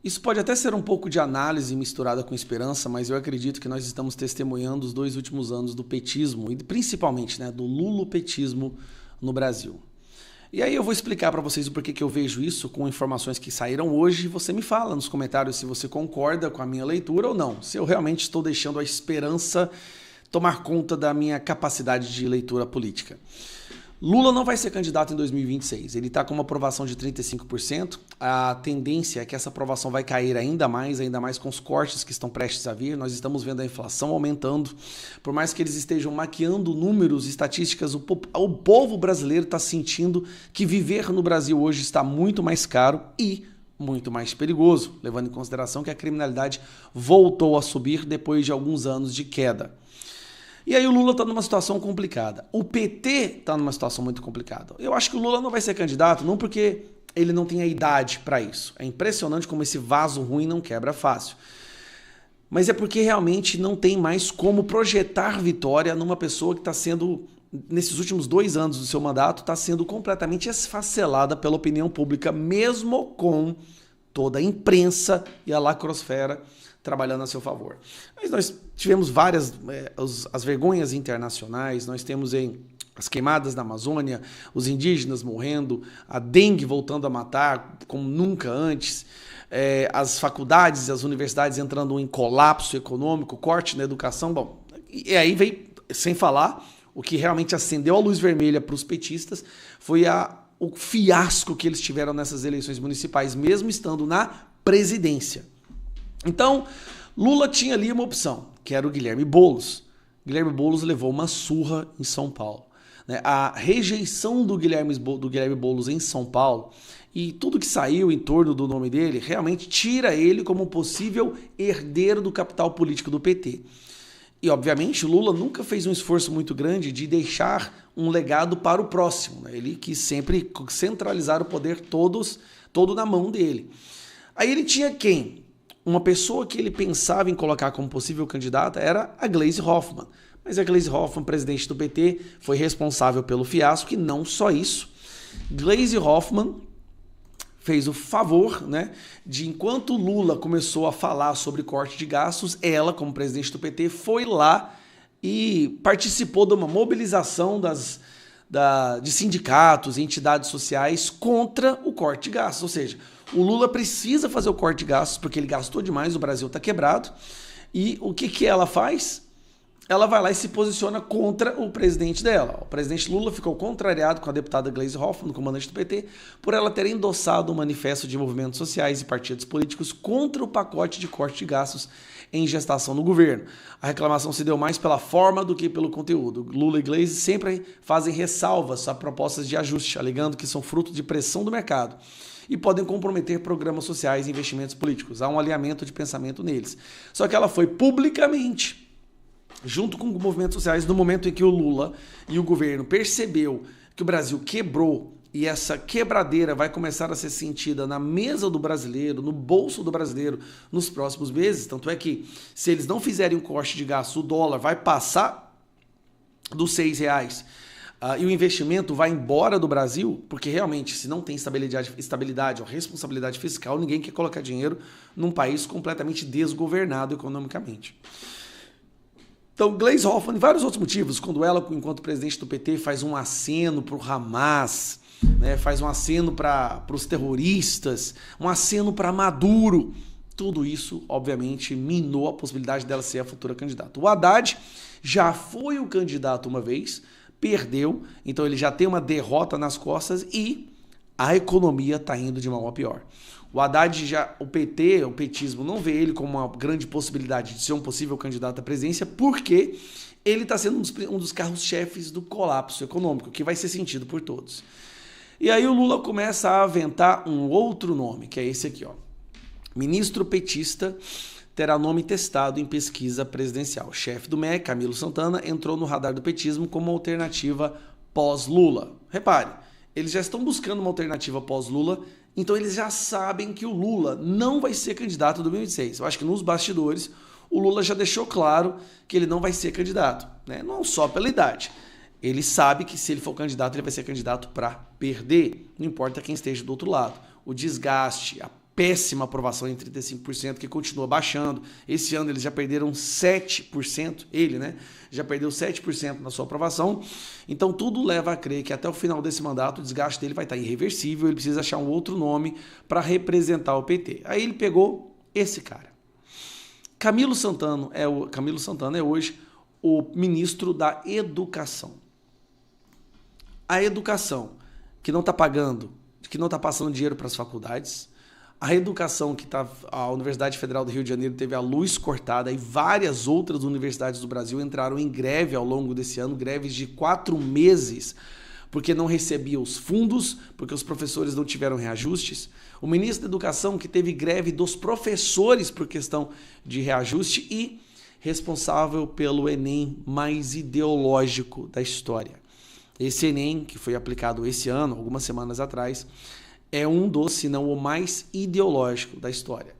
Isso pode até ser um pouco de análise misturada com esperança, mas eu acredito que nós estamos testemunhando os 2 últimos anos do petismo e principalmente, né, do lulopetismo no Brasil. E aí eu vou explicar para vocês o porquê que eu vejo isso com informações que saíram hoje. Você me fala nos comentários se você concorda com a minha leitura ou não, se eu realmente estou deixando a esperança tomar conta da minha capacidade de leitura política. Lula não vai ser candidato em 2026, ele está com uma aprovação de 35%, a tendência é que essa aprovação vai cair ainda mais com os cortes que estão prestes a vir, nós estamos vendo a inflação aumentando, por mais que eles estejam maquiando números, estatísticas, o povo brasileiro está sentindo que viver no Brasil hoje está muito mais caro e muito mais perigoso, levando em consideração que a criminalidade voltou a subir depois de alguns anos de queda. E aí o Lula está numa situação complicada. O PT está numa situação muito complicada. Eu acho que o Lula não vai ser candidato, não porque ele não tem a idade para isso. É impressionante como esse vaso ruim não quebra fácil. Mas é porque realmente não tem mais como projetar vitória numa pessoa que está sendo, nesses últimos 2 anos do seu mandato, está sendo completamente esfacelada pela opinião pública, mesmo com toda a imprensa e a lacrosfera trabalhando a seu favor. Mas nós tivemos várias, as vergonhas internacionais, nós temos as queimadas na Amazônia, os indígenas morrendo, a dengue voltando a matar como nunca antes, as faculdades e as universidades entrando em colapso econômico, corte na educação, bom, e aí veio, sem falar, o que realmente acendeu a luz vermelha para os petistas foi o fiasco que eles tiveram nessas eleições municipais, mesmo estando na presidência. Então, Lula tinha ali uma opção, que era o Guilherme Boulos. Guilherme Boulos levou uma surra em São Paulo. A rejeição do Guilherme Boulos em São Paulo e tudo que saiu em torno do nome dele realmente tira ele como possível herdeiro do capital político do PT. E, obviamente, Lula nunca fez um esforço muito grande de deixar um legado para o próximo. Ele quis sempre centralizar o poder todo na mão dele. Aí ele tinha quem? Uma pessoa que ele pensava em colocar como possível candidata era a Gleisi Hoffmann. Mas a Gleisi Hoffmann, presidente do PT, foi responsável pelo fiasco e não só isso. Gleisi Hoffmann fez o favor, né, de enquanto Lula começou a falar sobre corte de gastos, ela, como presidente do PT, foi lá e participou de uma mobilização de sindicatos e entidades sociais contra o corte de gastos. Ou seja, o Lula precisa fazer o corte de gastos porque ele gastou demais, o Brasil está quebrado. E o que ela faz? Ela vai lá e se posiciona contra o presidente dela. O presidente Lula ficou contrariado com a deputada Gleisi Hoffmann, comandante do PT, por ela ter endossado um manifesto de movimentos sociais e partidos políticos contra o pacote de corte de gastos em gestação no governo. A reclamação se deu mais pela forma do que pelo conteúdo. Lula e Gleisi sempre fazem ressalvas a propostas de ajuste, alegando que são fruto de pressão do mercado e podem comprometer programas sociais e investimentos políticos. Há um alinhamento de pensamento neles. Só que ela foi publicamente, junto com movimentos sociais, no momento em que o Lula e o governo percebeu que o Brasil quebrou e essa quebradeira vai começar a ser sentida na mesa do brasileiro, no bolso do brasileiro, nos próximos meses. Tanto é que, se eles não fizerem um corte de gasto, o dólar vai passar dos R$6. E o investimento vai embora do Brasil, porque realmente, se não tem estabilidade ou responsabilidade fiscal, ninguém quer colocar dinheiro num país completamente desgovernado economicamente. Então, Gleisi Hoffmann e vários outros motivos, quando ela, enquanto presidente do PT, faz um aceno para o Hamas, né, faz um aceno para os terroristas, um aceno para Maduro, tudo isso, obviamente, minou a possibilidade dela ser a futura candidata. O Haddad já foi o candidato uma vez, perdeu, então ele já tem uma derrota nas costas e a economia está indo de mal a pior. O Haddad, o petismo, não vê ele como uma grande possibilidade de ser um possível candidato à presidência, porque ele está sendo um dos carros-chefes do colapso econômico, que vai ser sentido por todos. E aí o Lula começa a aventar um outro nome, que é esse aqui, ó. Ministro petista terá nome testado em pesquisa presidencial. O chefe do MEC, Camilo Santana, entrou no radar do petismo como alternativa pós-Lula. Repare, eles já estão buscando uma alternativa pós-Lula, então eles já sabem que o Lula não vai ser candidato em 2026. Eu acho que nos bastidores o Lula já deixou claro que ele não vai ser candidato, né? Não só pela idade. Ele sabe que se ele for candidato, ele vai ser candidato para perder, não importa quem esteja do outro lado. O desgaste, péssima aprovação em 35%, que continua baixando. Esse ano eles já perderam 7%, já perdeu 7% na sua aprovação. Então tudo leva a crer que até o final desse mandato o desgaste dele vai estar irreversível, ele precisa achar um outro nome para representar o PT. Aí ele pegou esse cara. Camilo Santana é hoje o ministro da Educação. A educação que não está pagando, que não está passando dinheiro para as faculdades, a educação que a Universidade Federal do Rio de Janeiro teve a luz cortada e várias outras universidades do Brasil entraram em greve ao longo desse ano, greves de 4 meses, porque não recebiam os fundos, porque os professores não tiveram reajustes. O ministro da Educação que teve greve dos professores por questão de reajuste e responsável pelo Enem mais ideológico da história. Esse Enem, que foi aplicado esse ano, algumas semanas atrás, é um dos, se não o mais ideológico da história.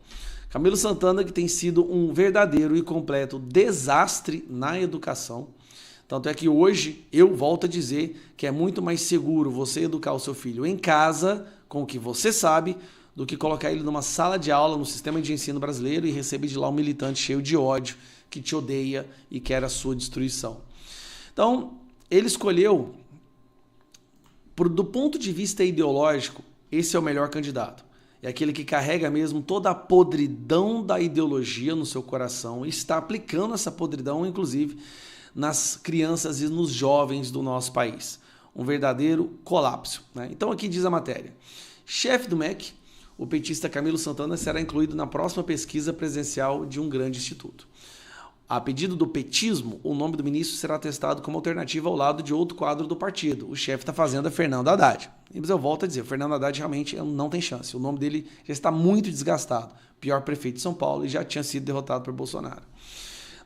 Camilo Santana, que tem sido um verdadeiro e completo desastre na educação. Tanto é que hoje eu volto a dizer que é muito mais seguro você educar o seu filho em casa, com o que você sabe, do que colocar ele numa sala de aula no sistema de ensino brasileiro e receber de lá um militante cheio de ódio, que te odeia e quer a sua destruição. Então, ele escolheu, do ponto de vista ideológico, esse é o melhor candidato. É aquele que carrega mesmo toda a podridão da ideologia no seu coração e está aplicando essa podridão, inclusive, nas crianças e nos jovens do nosso país. Um verdadeiro colapso, né? Então aqui diz a matéria. Chefe do MEC, o petista Camilo Santana será incluído na próxima pesquisa presidencial de um grande instituto. A pedido do petismo, o nome do ministro será testado como alternativa ao lado de outro quadro do partido. O chefe está fazendo é Fernando Haddad. Mas eu volto a dizer, o Fernando Haddad realmente não tem chance. O nome dele já está muito desgastado. Pior prefeito de São Paulo e já tinha sido derrotado por Bolsonaro.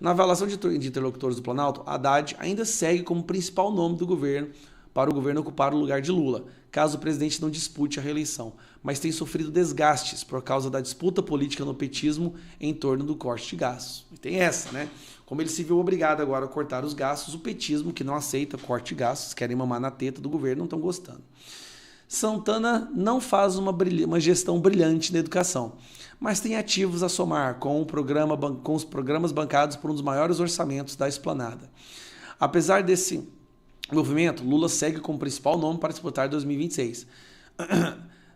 Na avaliação de interlocutores do Planalto, Haddad ainda segue como principal nome do governo para o governo ocupar o lugar de Lula, caso o presidente não dispute a reeleição, mas tem sofrido desgastes por causa da disputa política no petismo em torno do corte de gastos. E tem essa, né? Como ele se viu obrigado agora a cortar os gastos, o petismo, que não aceita corte de gastos, querem mamar na teta do governo, não estão gostando. Santana não faz uma gestão brilhante na educação, mas tem ativos a somar com os programas bancados por um dos maiores orçamentos da esplanada. Apesar desse movimento, Lula segue como principal nome para disputar 2026.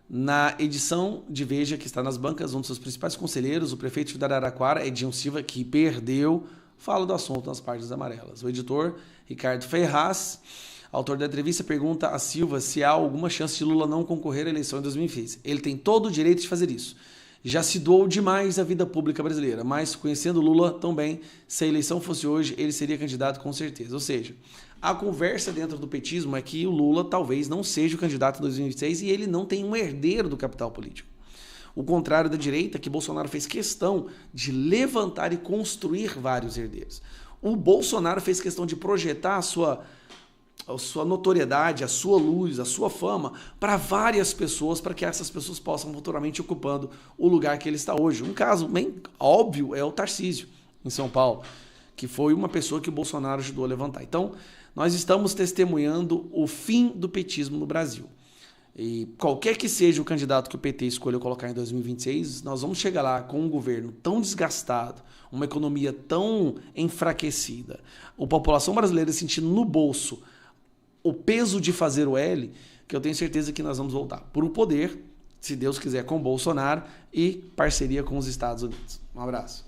Na edição de Veja, que está nas bancas, um dos seus principais conselheiros, o prefeito de Araraquara, Edinho Silva, que perdeu, fala do assunto nas páginas amarelas. O editor, Ricardo Ferraz, autor da entrevista, pergunta a Silva se há alguma chance de Lula não concorrer à eleição em 2026. Ele tem todo o direito de fazer isso. Já se doou demais à vida pública brasileira, mas conhecendo Lula tão bem, se a eleição fosse hoje, ele seria candidato com certeza. Ou seja, a conversa dentro do petismo é que o Lula talvez não seja o candidato em 2026 e ele não tem um herdeiro do capital político. O contrário da direita, que Bolsonaro fez questão de levantar e construir vários herdeiros. O Bolsonaro fez questão de projetar a sua notoriedade, a sua luz, a sua fama para várias pessoas, para que essas pessoas possam futuramente ocupando o lugar que ele está hoje. Um caso bem óbvio é o Tarcísio, em São Paulo, que foi uma pessoa que o Bolsonaro ajudou a levantar. Então, nós estamos testemunhando o fim do petismo no Brasil. E qualquer que seja o candidato que o PT escolheu colocar em 2026, nós vamos chegar lá com um governo tão desgastado, uma economia tão enfraquecida, a população brasileira sentindo no bolso o peso de fazer o L, que eu tenho certeza que nós vamos voltar por um poder, se Deus quiser, com Bolsonaro e parceria com os Estados Unidos. Um abraço.